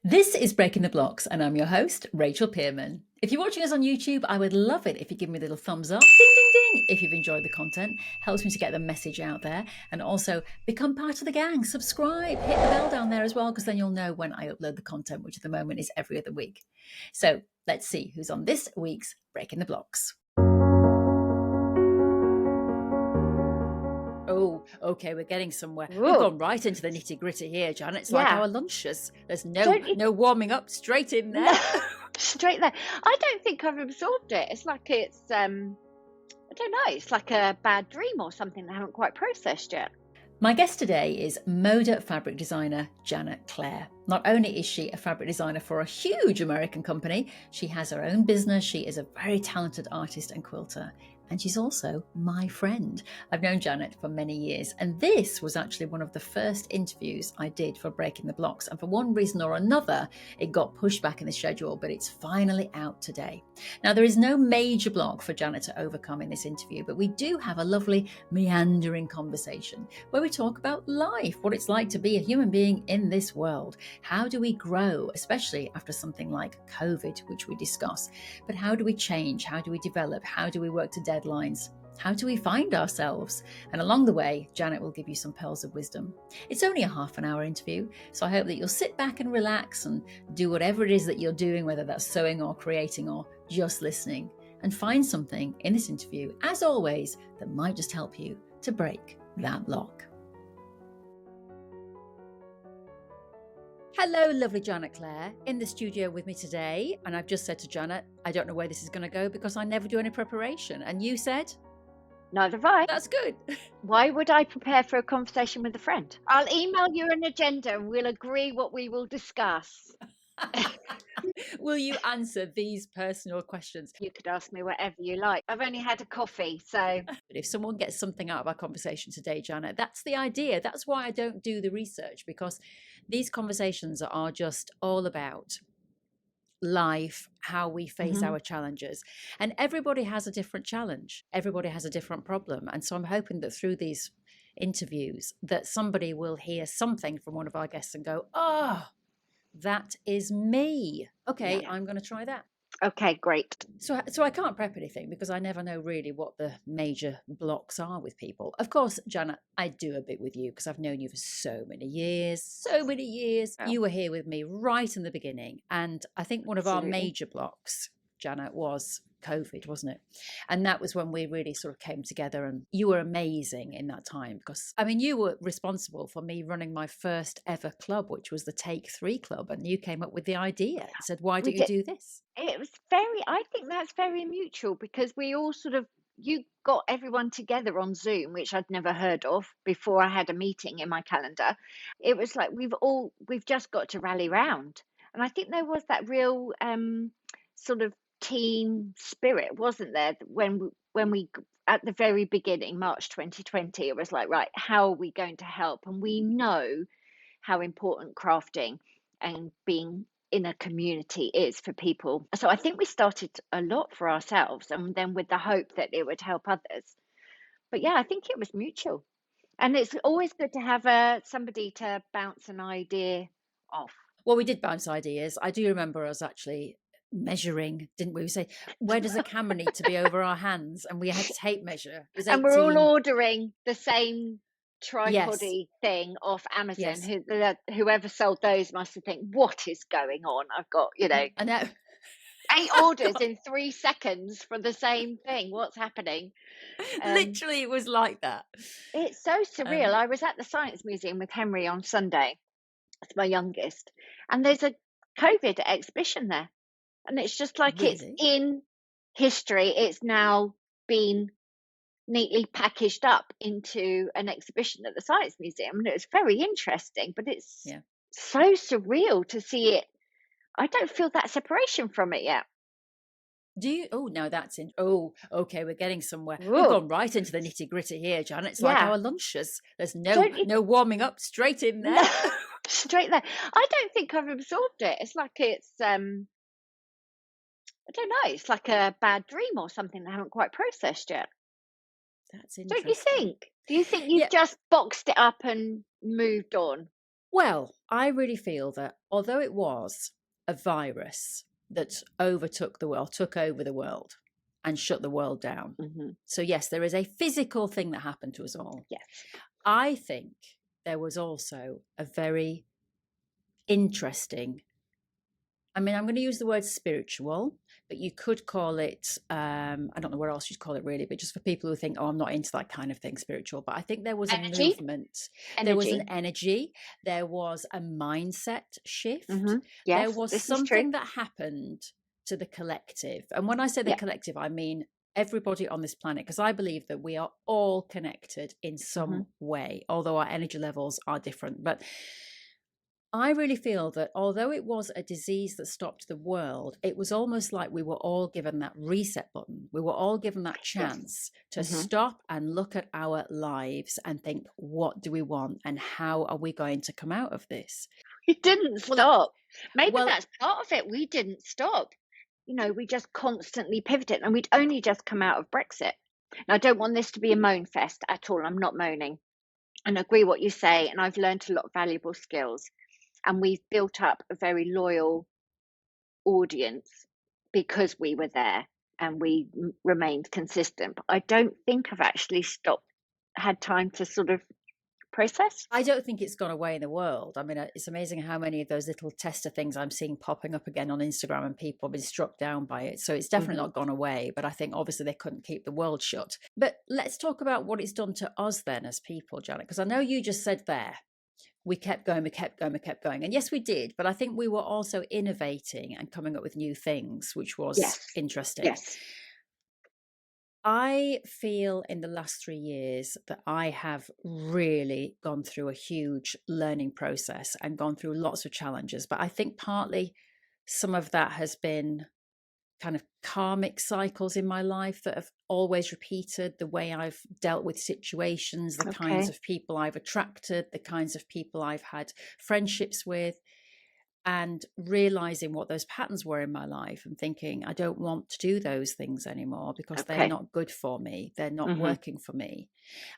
This is Breaking the Blocks, and I'm your host, Rachel Pearman. If you're watching us on YouTube, I would love it if you give me a little thumbs up, ding, ding, ding, if you've enjoyed the content. Helps me to get the message out there. And also, become part of the gang. Subscribe, hit the bell down there as well, because then you'll know when I upload the content, which at the moment is every other week. So let's see who's on this week's Breaking the Blocks. Oh, okay, we're getting somewhere. Ooh. We've gone right into the nitty gritty here, Janet. It's like Yeah. our lunches. There's no warming up, straight in there. No, straight there. I don't think I've absorbed it. It's like it's I don't know, it's like a bad dream or something that I haven't quite processed yet. My guest today is Moda fabric designer Janet Clare. Not only is she a fabric designer for a huge American company, she has her own business. She is a very talented artist and quilter. And she's also my friend. I've known Janet for many years, and this was actually one of the first interviews I did for Breaking the Blocks. And for one reason or another, it got pushed back in the schedule, but it's finally out today. Now, there is no major block for Janet to overcome in this interview, but we do have a lovely meandering conversation where we talk about life, what it's like to be a human being in this world. How do we grow, especially after something like COVID, which we discuss? But how do we change? How do we develop? How do we work to deadlines? How do we find ourselves? And along the way, Janet will give you some pearls of wisdom. It's only a half an hour interview, so I hope that you'll sit back and relax and do whatever it is that you're doing, whether that's sewing or creating or just listening, and find something in this interview, as always, that might just help you to break that block. Hello, lovely Janet Clare, in the studio with me today. And I've just said to Janet, I don't know where this is going to go because I never do any preparation. And you said? Neither have I. That's good. Why would I prepare for a conversation with a friend? I'll email you an agenda and we'll agree what we will discuss. Will you answer these personal questions? You could ask me whatever you like. I've only had a coffee, so. But if someone gets something out of our conversation today, Janet, that's the idea. That's why I don't do the research, because these conversations are just all about life, how we face our challenges. And everybody has a different challenge. Everybody has a different problem. And so I'm hoping that through these interviews that somebody will hear something from one of our guests and go, oh, that is me. Okay, yeah. I'm going to try that. Okay, great. So I can't prep anything because I never know really what the major blocks are with people. Of course, Janet, I do a bit with you because I've known you for so many years. Oh. You were here with me right in the beginning. And I think one of our major blocks, Janet, was COVID, wasn't it? And that was when we really sort of came together, and you were amazing in that time because, I mean, you were responsible for me running my first ever club, which was the Take 3 Club. And you came up with the idea and said, why don't you do this? I think that's very mutual because we all you got everyone together on Zoom, which I'd never heard of before I had a meeting in my calendar. It was like we've just got to rally round. And I think there was that real sort of team spirit, wasn't there, when we at the very beginning, March 2020, it was like, right, how are we going to help? And we know how important crafting and being in a community is for people. So I think we started a lot for ourselves, and then with the hope that it would help others. But yeah, I think it was mutual. And it's always good to have somebody to bounce an idea off. Well, we did bounce ideas. I do remember us actually measuring, didn't we? We say, where does the camera need to be over our hands? And we had to tape measure. And we're all ordering the same tripody thing off Amazon. Yes. Whoever sold those must have think, what is going on? I've got, I know. 8 orders in 3 seconds for the same thing. What's happening? Literally, it was like that. It's so surreal. I was at the Science Museum with Henry on Sunday. It's my youngest. And there's a COVID exhibition there. And it's just like It's in history. It's now been neatly packaged up into an exhibition at the Science Museum. And it was very interesting, but it's so surreal to see it. I don't feel that separation from it yet. Do you? Oh, no, that's in. Oh, okay, we're getting somewhere. Ooh. We've gone right into the nitty gritty here, Janet. It's like our lunches. There's no warming up, straight in there. No, straight there. I don't think I've absorbed it. It's like it's I don't know, it's like a bad dream or something that I haven't quite processed yet. That's interesting. Don't you think? Do you think you've just boxed it up and moved on? Well, I really feel that although it was a virus that overtook the world, took over the world and shut the world down. Hmm. So, yes, there is a physical thing that happened to us all. Yes. I think there was also a very interesting, I mean, I'm going to use the word spiritual, but you could call it, I don't know what else you'd call it really, but just for people who think, oh, I'm not into that kind of thing, spiritual. But I think there was a Energy. movement, there was an Energy. energy, there was a mindset shift, Hmm. there Yes, was this is true. something that happened to the collective. And when I say the Yeah. collective, I mean everybody on this planet, because I believe that we are all connected in Hmm. some way, although our energy levels are different. But I really feel that although it was a disease that stopped the world, it was almost like we were all given that reset button. We were all given that Yes. chance to Hmm. stop and look at our lives and think, what do we want and how are we going to come out of this? We didn't Well, stop. Maybe well, that's part of it. We didn't stop. We just constantly pivoted, and we'd only just come out of Brexit. And I don't want this to be a moan fest at all. I'm not moaning. And I agree what you say. And I've learned a lot of valuable skills. And we've built up a very loyal audience because we were there and we remained consistent. But I don't think I've actually stopped, had time to sort of process. I don't think it's gone away in the world. I mean, it's amazing how many of those little tester things I'm seeing popping up again on Instagram and people have been struck down by it. So it's definitely Hmm. not gone away. But I think obviously they couldn't keep the world shut. But let's talk about what it's done to us then as people, Janet, because I know you just said there, we kept going, we kept going, we kept going. And yes, we did. But I think we were also innovating and coming up with new things, which was Yes. interesting. Yes. I feel in the last 3 years that I have really gone through a huge learning process and gone through lots of challenges. But I think partly some of that has been kind of karmic cycles in my life that have always repeated the way I've dealt with situations, the kinds Okay. of people I've attracted, the kinds of people I've had friendships with, and realizing what those patterns were in my life and thinking, I don't want to do those things anymore because they're Okay. not good for me. They're not Hmm. working for me.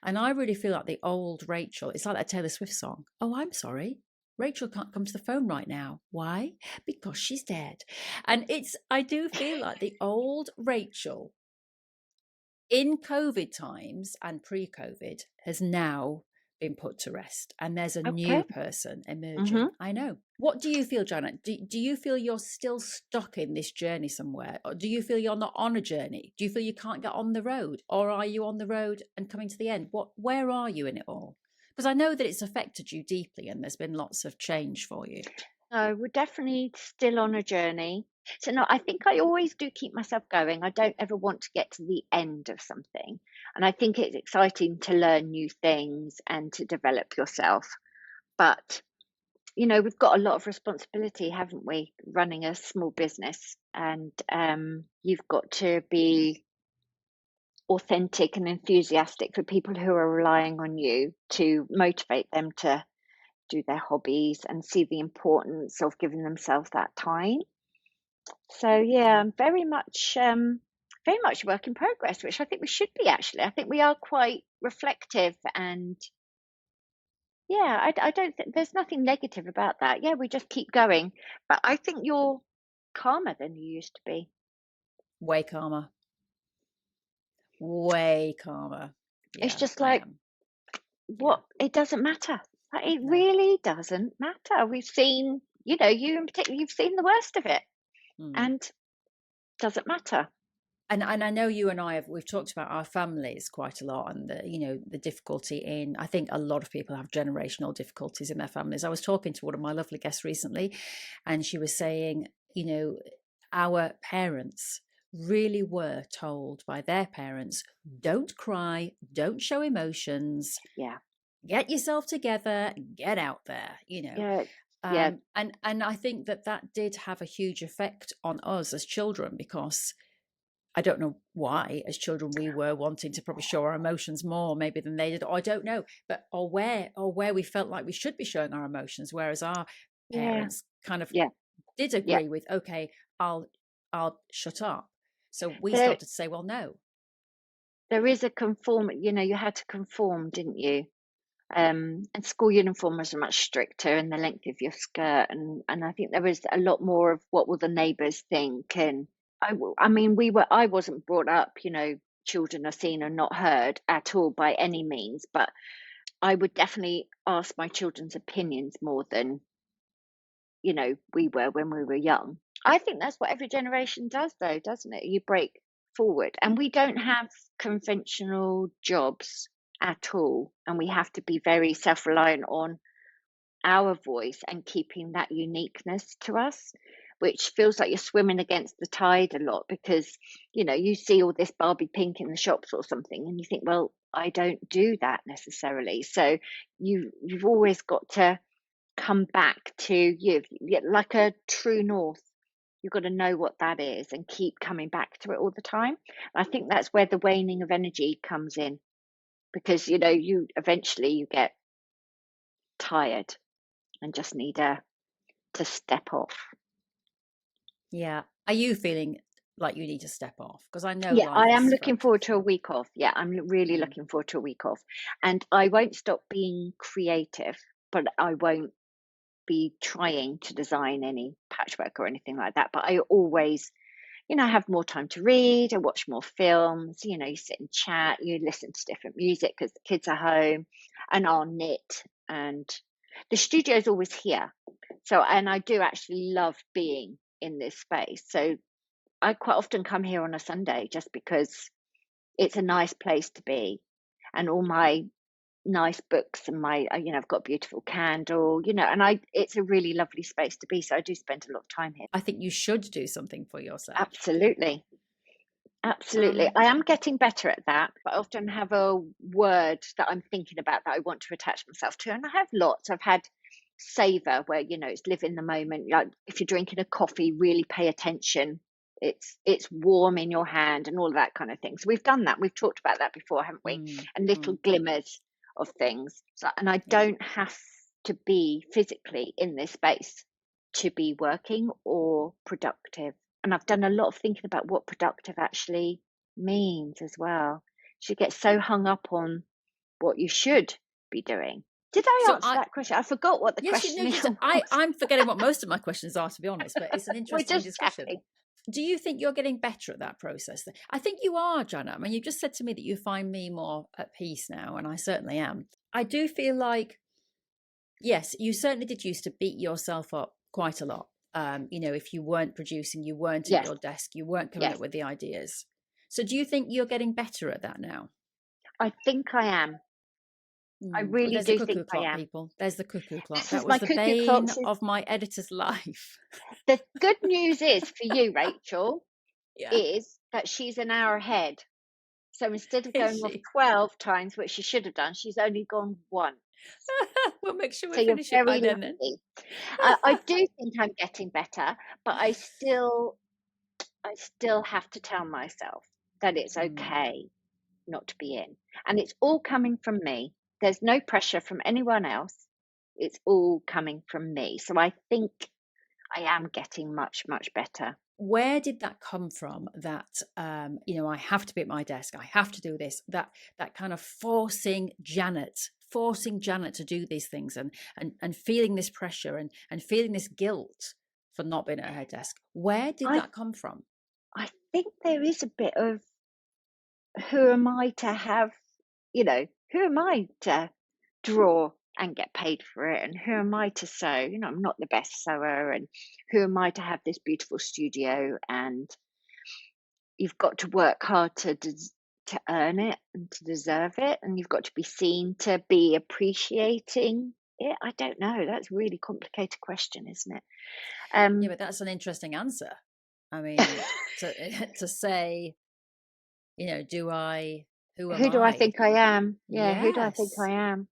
And I really feel like the old Rachel, it's like that Taylor Swift song. Oh, I'm sorry. Rachel can't come to the phone right now. Why? Because she's dead. And I do feel like the old Rachel in COVID times and pre COVID has now been put to rest. And there's a Okay. new person Hmm. emerging. I know. What do you feel, Janet? Do you feel you're still stuck in this journey somewhere? Or do you feel you're not on a journey? Do you feel you can't get on the road? Or are you on the road and coming to the end? Where are you in it all? Because I know that it's affected you deeply and there's been lots of change for you. No, we're definitely still on a journey. So no, I think I always do keep myself going. I don't ever want to get to the end of something. And I think it's exciting to learn new things and to develop yourself. But, we've got a lot of responsibility, haven't we, running a small business? And you've got to be authentic and enthusiastic for people who are relying on you to motivate them to do their hobbies and see the importance of giving themselves that time. So yeah, I'm very much work in progress, which I think we should be actually. I think we are quite reflective and yeah, I don't think there's nothing negative about that. Yeah, we just keep going. But I think you're calmer than you used to be. Way calmer. Way calmer. It's Yeah, just I like am. Yeah. what it doesn't matter. Like, it No. really doesn't matter. We've seen, you in particular, you've seen the worst of it, Mm. and doesn't matter. And I know you and I we've talked about our families quite a lot and the difficulty in, I think a lot of people have generational difficulties in their families. I was talking to one of my lovely guests recently and she was saying, our parents really were told by their parents, don't cry, don't show emotions, Yeah, get yourself together, get out there, yeah, yeah. and I think that did have a huge effect on us as children because I don't know why, as children, we were wanting to probably show our emotions more, maybe than they did. Or I don't know, but or where we felt like we should be showing our emotions, whereas our Yeah, parents kind of yeah, did yeah. agree with, okay, I'll shut up. So we There, started to say, well, no. there is a conform. You had to conform, didn't you? And school uniforms are much stricter, and the length of your skirt, and I think there was a lot more of what will the neighbours think. And I mean, I wasn't brought up, children are seen and not heard at all by any means, but I would definitely ask my children's opinions more than, we were when we were young. I think that's what every generation does, though, doesn't it? You break forward, and we don't have conventional jobs at all, and we have to be very self-reliant on our voice and keeping that uniqueness to us, which feels like you're swimming against the tide a lot, because you see all this Barbie pink in the shops or something, and you think, well, I don't do that necessarily. So you've always got to come back to you, like a true north. You've got to know what that is and keep coming back to it all the time. I think that's where the waning of energy comes in, because you eventually you get tired and just need to step off. Yeah. Are you feeling like you need to step off? Because I know Yeah, life I am is looking very forward to a tricky. week off. Yeah, I'm really looking forward to a week off. And I won't stop being creative, but I won't be trying to design any patchwork or anything like that. But I always, have more time to read, I watch more films, you sit and chat, you listen to different music because the kids are home, and I'll knit. And the studio is always here. So, and I do actually love being in this space. So I quite often come here on a Sunday just because it's a nice place to be. And all my nice books and my, I've got a beautiful candle, and it's a really lovely space to be. So I do spend a lot of time here. I think you should do something for yourself. Absolutely. Absolutely. I am getting better at that, but I often have a word that I'm thinking about that I want to attach myself to. And I have lots. I've had savor, where, it's live in the moment. Like if you're drinking a coffee, really pay attention. It's warm in your hand and all of that kind of thing. So we've done that. We've talked about that before, haven't we? And little glimmers of things. So, and I Yeah. don't have to be physically in this space to be working or productive. And I've done a lot of thinking about what productive actually means as well. You get so hung up on what you should be doing. Did I So answer that question? I forgot what the yes, you know, question you did. was. I'm forgetting what most of my questions are, to be honest, but it's an We're interesting just discussion. chatting. Do you think you're getting better at that process? I think you are, Jana. I mean, you just said to me that you find me more at peace now, and I certainly am. I do feel like, yes, you certainly did used to beat yourself up quite a lot. If you weren't producing, you weren't at Yes, your desk, you weren't coming yes. up with the ideas. So do you think you're getting better at that now? I think I am. I Well, really there's the do think cuckoo I clock, am. people. There's the cuckoo clock. This That is was my the cuckoo clock. bane of my editor's life. The good news is for you, Rachel, Yeah. is that she's an hour ahead. So instead of Is going off she? 12 times, which she should have done, she's only gone once. We'll make sure we So you're finish it by very then. lucky. I do think I'm getting better, but I still have to tell myself that it's Mm. okay not to be in. And it's all coming from me. There's no pressure from anyone else. It's all coming from me. So I think I am getting much, much better. Where did that come from? That I have to be at my desk. I have to do this. That kind of forcing Janet to do these things, and feeling this pressure, and feeling this guilt for not being at her desk. Where did I that come from? I think there is a bit of, who am I to have, who am I to draw and get paid for it? And who am I to sew? I'm not the best sewer. And who am I to have this beautiful studio? And you've got to work hard to earn it and to deserve it. And you've got to be seen to be appreciating it. I don't know. That's a really complicated question, isn't it? Yeah, but that's an interesting answer. I mean, to say, do I? Who am Who do I I? think I am? Yeah, who do I think Yes. I am?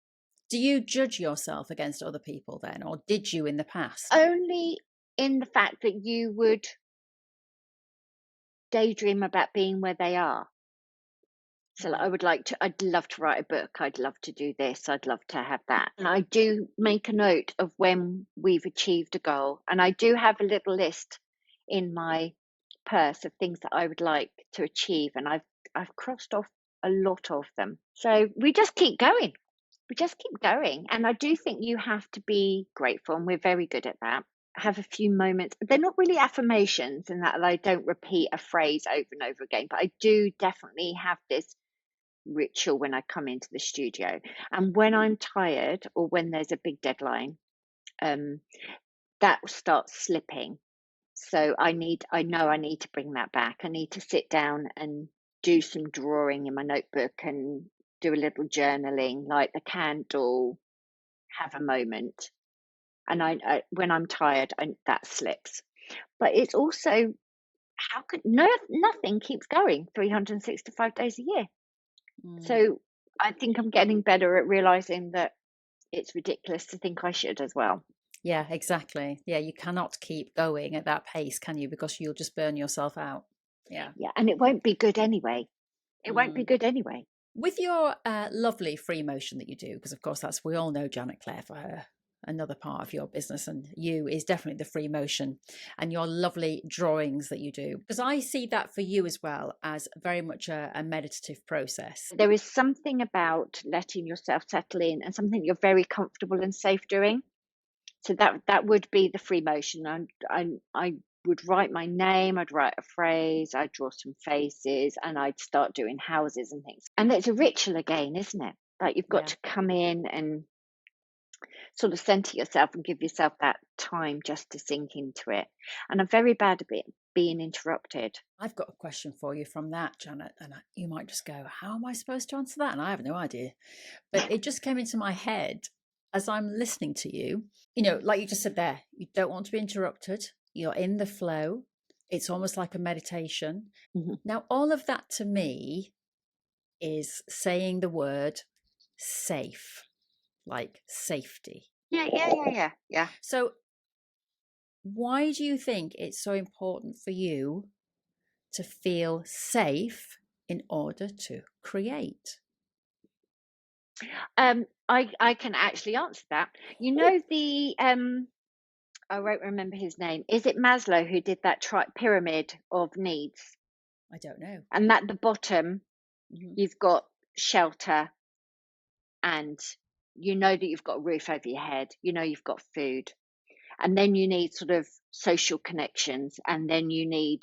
Do you judge yourself against other people then, or did you in the past? Only in the fact that you would daydream about being where they are. So I'd love to write a book. I'd love to do this. I'd love to have that. And I do make a note of when we've achieved a goal. And I do have a little list in my purse of things that I would like to achieve. And I've crossed off a lot of them. So we just keep going. we just keep going. And I do think you have to be grateful, and we're very good at that. Have a few moments. They're not really affirmations in that I don't repeat a phrase over and over again, but I do definitely have this ritual when I come into the studio. And when I'm tired or when there's a big deadline, that starts slipping. So I know I need to bring that back. I need to sit down and do some drawing in my notebook and do a little journaling, light the candle, have a moment. And when I'm tired, that slips. But it's also, how could nothing keeps going 365 days a year. So I think I'm getting better at realizing that it's ridiculous to think I should as well. Yeah, exactly. Yeah, you cannot keep going at that pace, can you? Because you'll just burn yourself out. Yeah. Yeah, and it won't be good anyway. It won't be good anyway. With your lovely free motion that you do, because of course we all know Janet Clare for her, another part of your business, and you is definitely the free motion, and your lovely drawings that you do, because I see that for you as well as very much a meditative process. There is something about letting yourself settle in and something you're very comfortable and safe doing. So that would be the free motion. I would write my name, I'd write a phrase, I'd draw some faces, and I'd start doing houses and things. And it's a ritual again, isn't it? Like you've got to come in and sort of center yourself and give yourself that time just to sink into it. And I'm very bad at being interrupted. I've got a question for you from that, Janet, and you might just go, how am I supposed to answer that? And I have no idea. But it just came into my head as I'm listening to you. You know, like you just said there, you don't want to be interrupted. You're in the flow. It's almost like a meditation. Now, all of that to me is saying the word safe, like safety. Yeah. So why do you think it's so important for you to feel safe in order to create? I can actually answer that. You know, I won't remember his name. Is it Maslow who did that pyramid of needs? I don't know. And at the bottom, you've got shelter, and you know that you've got a roof over your head. You know you've got food, and then you need sort of social connections, and then you need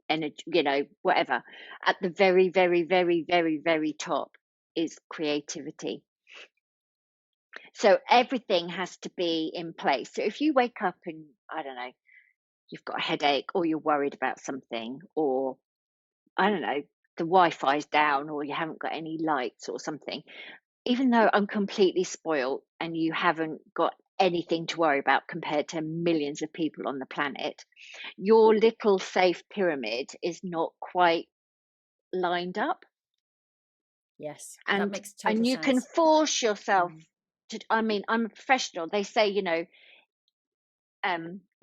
energy. You know, whatever. At the very, very, very, very, very top is creativity. So everything has to be in place. So if you wake up and, I don't know, you've got a headache or you're worried about something, or I don't know, the Wi-Fi's down or you haven't got any lights or something, even though I'm completely spoiled and you haven't got anything to worry about compared to millions of people on the planet, your little safe pyramid is not quite lined up. Yes, that makes total and you sense. can force yourself to, I mean, I'm a professional. They say, you know,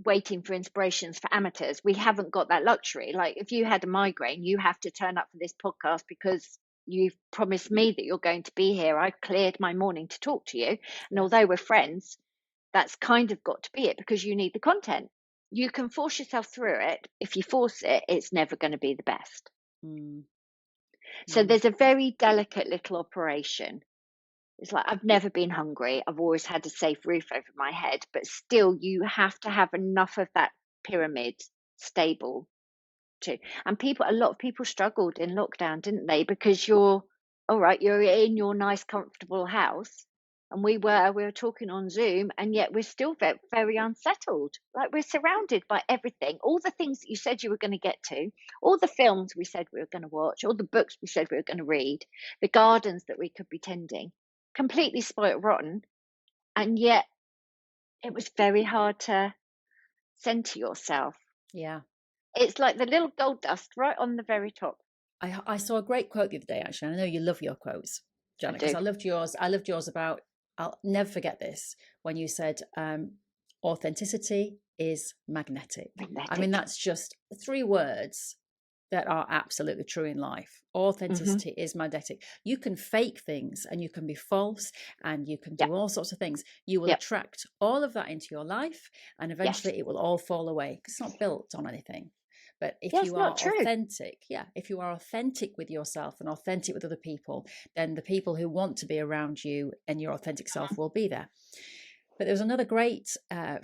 waiting for inspirations for amateurs. We haven't got that luxury. Like if you had a migraine, you have to turn up for this podcast because you've promised me that you're going to be here. I cleared my morning to talk to you. And although we're friends, that's kind of got to be it because you need the content. You can force yourself through it. If you force it, it's never going to be the best. So there's a very delicate little operation. It's like, I've never been hungry. I've always had a safe roof over my head, but still you have to have enough of that pyramid stable too. And a lot of people struggled in lockdown, didn't they? Because you're all right, you're in your nice, comfortable house. And we were talking on Zoom, and yet we're still very, very unsettled. Like we're surrounded by everything, all the things that you said you were going to get to, all the films we said we were going to watch, all the books we said we were going to read, the gardens that we could be tending, completely spoilt rotten. And yet it was very hard to center yourself. Yeah. It's like the little gold dust right on the very top. I saw a great quote the other day, actually. I know you love your quotes, Janet, because I loved yours. I loved yours about, I'll never forget this, when you said authenticity is magnetic. I mean, that's just 3 words that are absolutely true in life. Authenticity is magnetic. You can fake things and you can be false and you can do all sorts of things. You will attract all of that into your life, and eventually it will all fall away because it's not built on anything. But if Yeah, you it's are not true. authentic, if you are authentic with yourself and authentic with other people, then the people who want to be around you and your authentic self will be there. But there was another great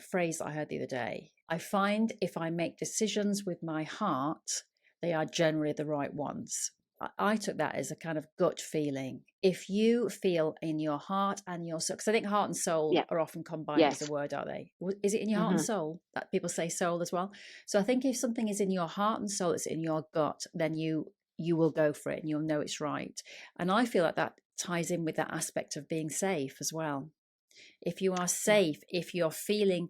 phrase that I heard the other day. I find if I make decisions with my heart, they are generally the right ones. I took that as a kind of gut feeling. If you feel in your heart and your soul, because I think heart and soul Yeah. are often combined as a Yes. word, are they? Is it in your heart and Hmm. soul that people say soul as well? So I think if something is in your heart and soul, it's in your gut, then you will go for it and you'll know it's right. And I feel like that ties in with that aspect of being safe as well. If you are Yeah. safe, if you're feeling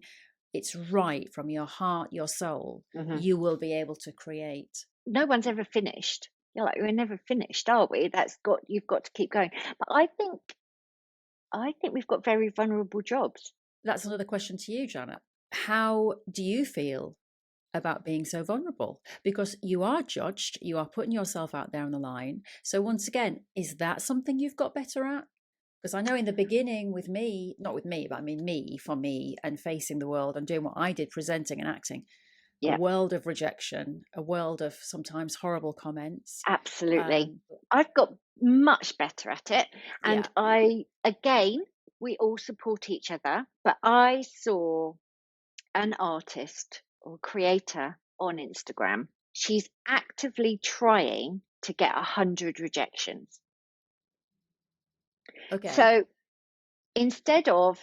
it's right from your heart, your soul, Hmm. you will be able to create. No one's ever finished. You're like, we're never finished, are we? You've got to keep going. But I think we've got very vulnerable jobs. That's another question to you, Janet. How do you feel about being so vulnerable? Because you are judged, you are putting yourself out there on the line. So, once again, is that something you've got better at? Because I know in the beginning with me, not with me, but I mean me, for me, and facing the world and doing what I did, presenting and acting, a Yeah, world of rejection, a world of sometimes horrible comments. absolutely. Um, I've got much better at it. And yeah, again, we all support each other. But I saw an artist or creator on Instagram. She's actively trying to get 100 rejections. okay, So instead of,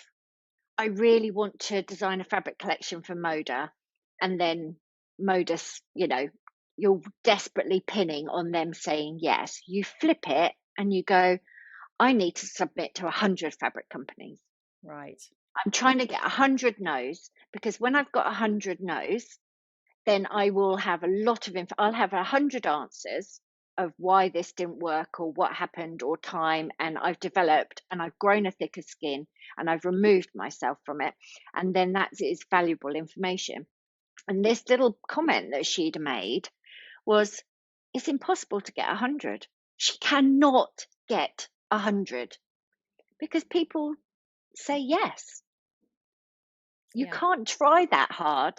I really want to design a fabric collection for Moda, and then Moda, you're desperately pinning on them saying yes. You flip it and you go, I need to submit to 100 fabric companies. right, I'm trying to get 100 no's, because when I've got 100 no's, then I will have a lot of info. I'll have 100 answers of why this didn't work or what happened or time. And I've developed and I've grown a thicker skin and I've removed myself from it. And then that is valuable information. And this little comment that she'd made was, it's impossible to get 100. She cannot get 100 because people say yes. You yeah. can't try that hard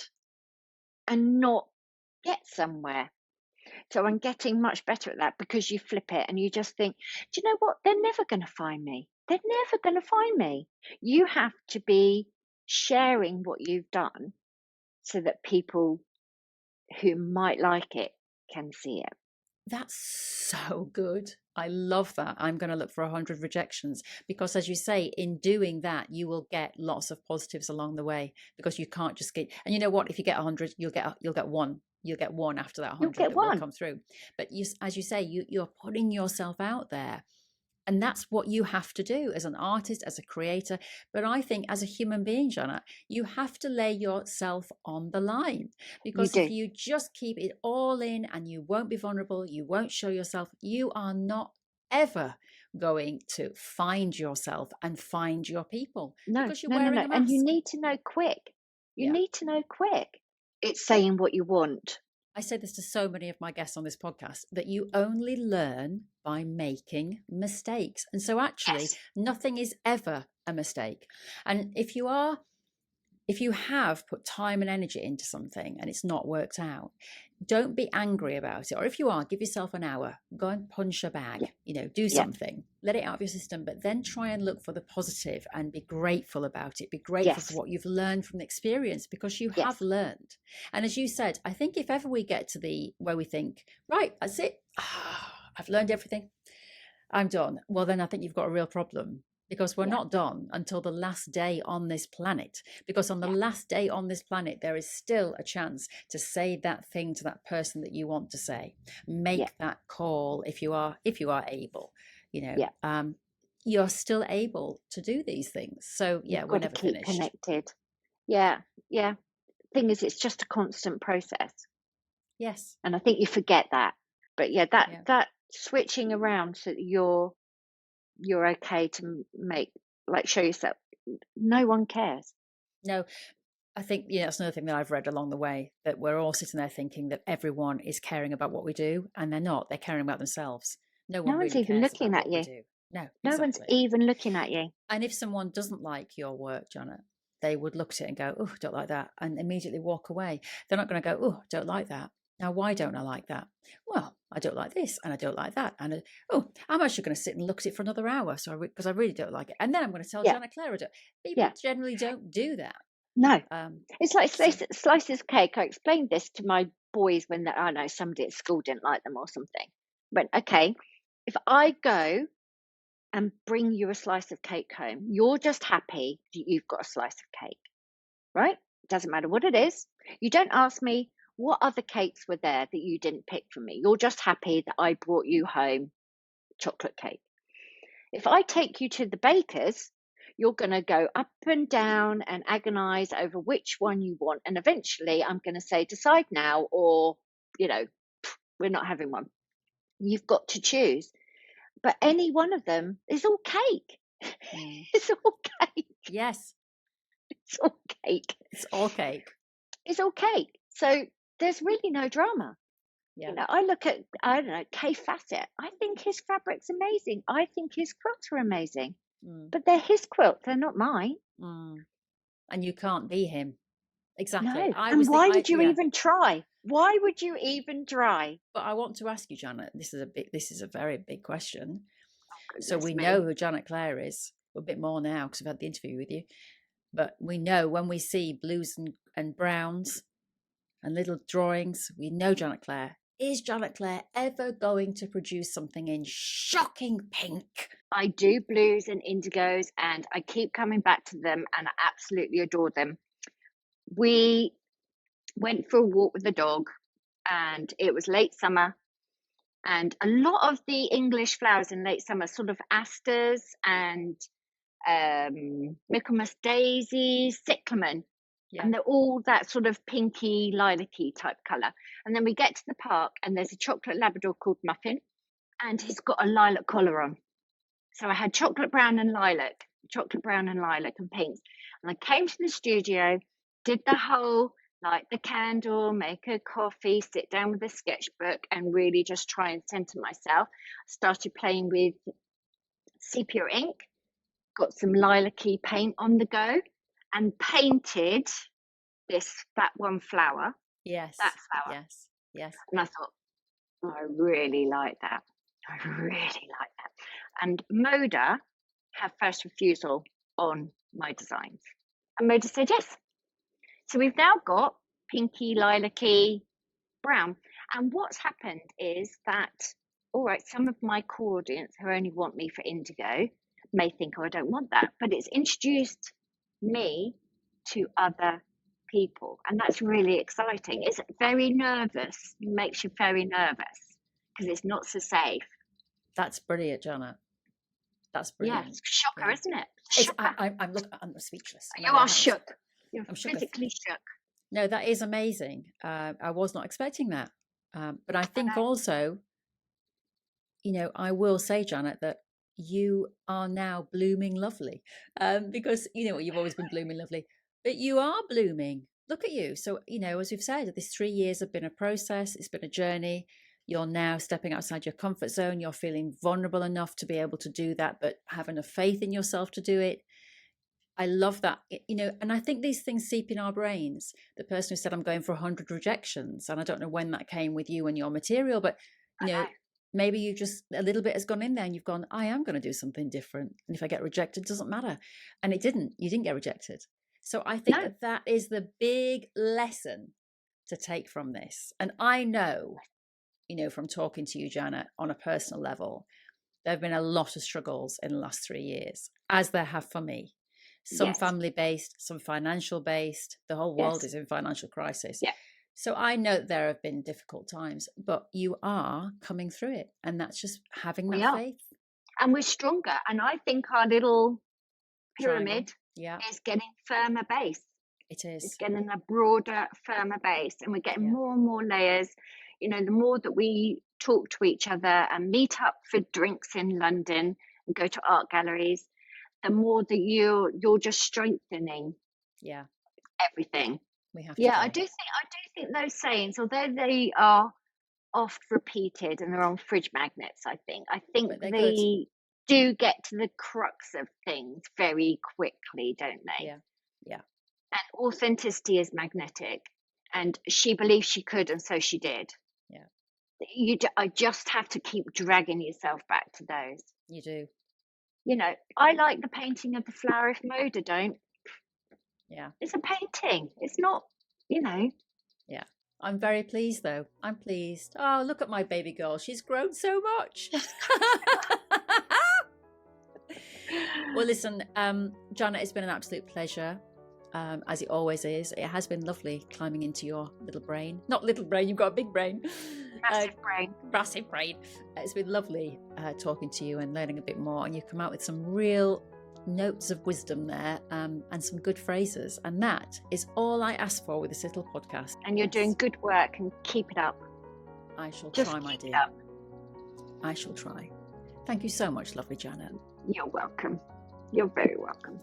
and not get somewhere. So I'm getting much better at that, because you flip it and you just think, do you know what? They're never going to find me. They're never going to find me. You have to be sharing what you've done so that people who might like it can see it. That's so good. I love that. I'm going to look for 100 rejections because, as you say, in doing that, you will get lots of positives along the way because you can't just get. And you know what? If you get 100, you'll get one. You'll get one after that You'll 100 get that will one. come through. But as you say, you're putting yourself out there. And that's what you have to do as an artist, as a creator. But I think as a human being, Jana, you have to lay yourself on the line. You Because if do. you just keep it all in and you won't be vulnerable, you won't show yourself, you are not ever going to find yourself and find your people No, because you're no, no, wearing no. a And you mask. need to know quick. You Yeah. need to know quick. It's saying what you want. I say this to so many of my guests on this podcast that you only learn by making mistakes. And so actually Yes. nothing is ever a mistake. And if you have put time and energy into something and it's not worked out, don't be angry about it. Or if you are, give yourself an hour, go and punch a Yeah. bag, do Yeah. something, let it out of your system, but then try and look for the positive and be grateful about it. Be grateful for Yes. what you've learned from the experience because you have Yes. learned. And as you said, I think if ever we get to the where we think, right, that's it, I've learned everything, I'm done. Well, then I think you've got a real problem because we're Yeah. not done until the last day on this planet. Because on the Yeah. last day on this planet, there is still a chance to say that thing to that person that you want to say. Yeah. Make that call if you are able. You know, Yeah. you're still able to do these things. So yeah, You've we're got to never keep finished. connected. Yeah. Yeah. Thing is, it's just a constant process. Yes. And I think you forget that. But yeah, Yeah. that switching around so that you're okay to make, like, show yourself. No one cares. No, I think that's another thing that I've read along the way, that we're all sitting there thinking that everyone is caring about what we do, and they're not. They're caring about themselves. No No one one's really even cares looking about at what we you. do. No, No one's exactly. even looking at you. And if someone doesn't like your work, Janet, they would look at it and go, oh, don't like that, and immediately walk away. They're not going to go, oh, don't like that. Now, why don't I like that? Well, I don't like this and I don't like that. And oh, I'm actually going to sit and look at it for another hour. So because I really don't like it. And then I'm going to tell Yeah, Janet Clare I don't. yeah. People generally don't do that. No, Um, it's like so, slices of cake. I explained this to my boys when I know somebody at school didn't like them or something. But okay, if I go and bring you a slice of cake home, you're just happy that you've got a slice of cake, right? Doesn't matter what it is. You don't ask me what other cakes were there that you didn't pick for me. You're just happy that I brought you home chocolate cake. If I take you to the baker's, you're going to go up and down and agonize over which one you want. And eventually I'm going to say, decide now, or, we're not having one. You've got to choose. But any one of them is all cake. It's all cake. yes, It's all cake. it's all cake. It's all cake. So there's really no drama. Yeah. I look at, I don't know, Kay Fassett. I think his fabric's amazing. I think his quilts are amazing. But they're his quilts, they're not mine. And you can't be him. Exactly. No. I And was why thinking, would you even try? Why would you even try? but I want to ask you, Janet, this is a very big question. So Goodness we me. know who Janet Clare is a bit more now because I've had the interview with you. But we know when we see blues and browns and little drawings, we know Janet Clare. Is Janet Clare ever going to produce something in shocking pink? I do blues and indigos, and I keep coming back to them, and I absolutely adore them. We went for a walk with the dog, and it was late summer, and a lot of the English flowers in late summer, sort of asters and Michaelmas daisies, cyclamen, and they're all that sort of pinky lilac-y type colour. And then we get to the park, and there's a chocolate Labrador called Muffin, and he's got a lilac collar on. So I had chocolate brown and lilac and pinks. And I came to the studio, did the whole light the candle, make a coffee, sit down with a sketchbook, and really just try and center myself. Started playing with sepia ink, got some lilac-y paint on the go, and painted that one flower. Yes. That flower. Yes. Yes. And I thought, I really like that. I really like that. And Moda had first refusal on my designs. And Moda said yes. So we've now got pinky, lilac-y, brown. And what's happened is that, all right, some of my core audience who only want me for indigo may think, oh, I don't want that. But it's introduced me to other people. And that's really exciting. It's very nervous. It makes you very nervous because it's not so safe. That's brilliant, Janet. That's brilliant. Yeah, it's a shocker, isn't it? I'm speechless. You are shook. You're shook. physically shook. No, that is amazing. I was not expecting that. But I think also, I will say, Janet, that you are now blooming lovely. Because, you've always been blooming lovely, but you are blooming. Look at you. So, as we've said, this 3 years have been a process. It's been a journey. You're now stepping outside your comfort zone. You're feeling vulnerable enough to be able to do that, but have enough faith in yourself to do it. I love that, and I think these things seep in our brains. The person who said, I'm going for 100 rejections, and I don't know when that came with you and your material, but, maybe you just, a little bit has gone in there and you've gone, I am going to do something different. And if I get rejected, it doesn't matter. And you didn't get rejected. So I think that is the big lesson to take from this. And I know, from talking to you, Janet, on a personal level, there have been a lot of struggles in the last 3 years, as there have for me. Some family-based, some financial-based. The whole world is in financial crisis. Yeah. So I know there have been difficult times, but you are coming through it. And that's just having that faith. And we're stronger. And I think our little pyramid is getting firmer base. It is. It's getting a broader, firmer base. And we're getting more and more layers. The more that we talk to each other and meet up for drinks in London and go to art galleries, the more that you're just strengthening everything. We have to I do think those sayings, although they are oft repeated and they're on fridge magnets, I think they do get to the crux of things very quickly, don't they? Yeah. And authenticity is magnetic. and she believed she could, and so she did. Yeah. I just have to keep dragging yourself back to those. You do. I like the painting of the flower. If Moda don't, Yeah. it's a painting. It's not, you know. Yeah. I'm very pleased, though. I'm pleased. Oh, look at my baby girl. She's grown so much. Well, listen, Janet, it's been an absolute pleasure, as it always is. It has been lovely climbing into your little brain. Not little brain, you've got a big brain. Massive brain. Massive brain. It's been lovely talking to you and learning a bit more. And you've come out with some real notes of wisdom there, and some good phrases. And that is all I ask for with this little podcast. And you're doing good work, and keep it up. I shall Just try, my keep it dear. up. I shall try. Thank you so much, lovely Janet. You're welcome. You're very welcome.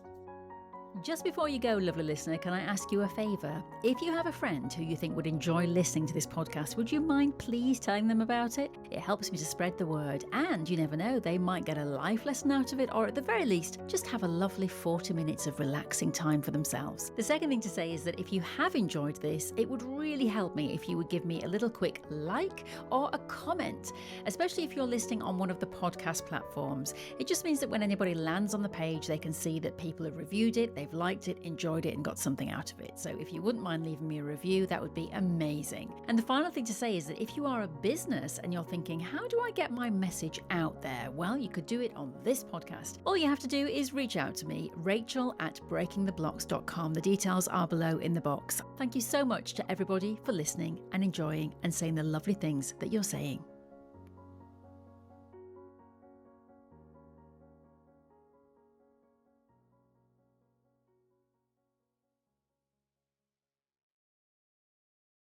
Just before you go, lovely listener, can I ask you a favour? If you have a friend who you think would enjoy listening to this podcast, would you mind please telling them about it? It helps me to spread the word, and you never know, they might get a life lesson out of it, or at the very least, just have a lovely 40 minutes of relaxing time for themselves. The second thing to say is that if you have enjoyed this, it would really help me if you would give me a little quick like or a comment, especially if you're listening on one of the podcast platforms. It just means that when anybody lands on the page, they can see that people have reviewed it, they've liked it, enjoyed it, and got something out of it. So if you wouldn't mind leaving me a review, that would be amazing. And the final thing to say is that if you are a business and you're thinking, how do I get my message out there? Well, you could do it on this podcast. All you have to do is reach out to me, rachel@breakingtheblocks.com. The details are below in the box. Thank you so much to everybody for listening and enjoying and saying the lovely things that you're saying.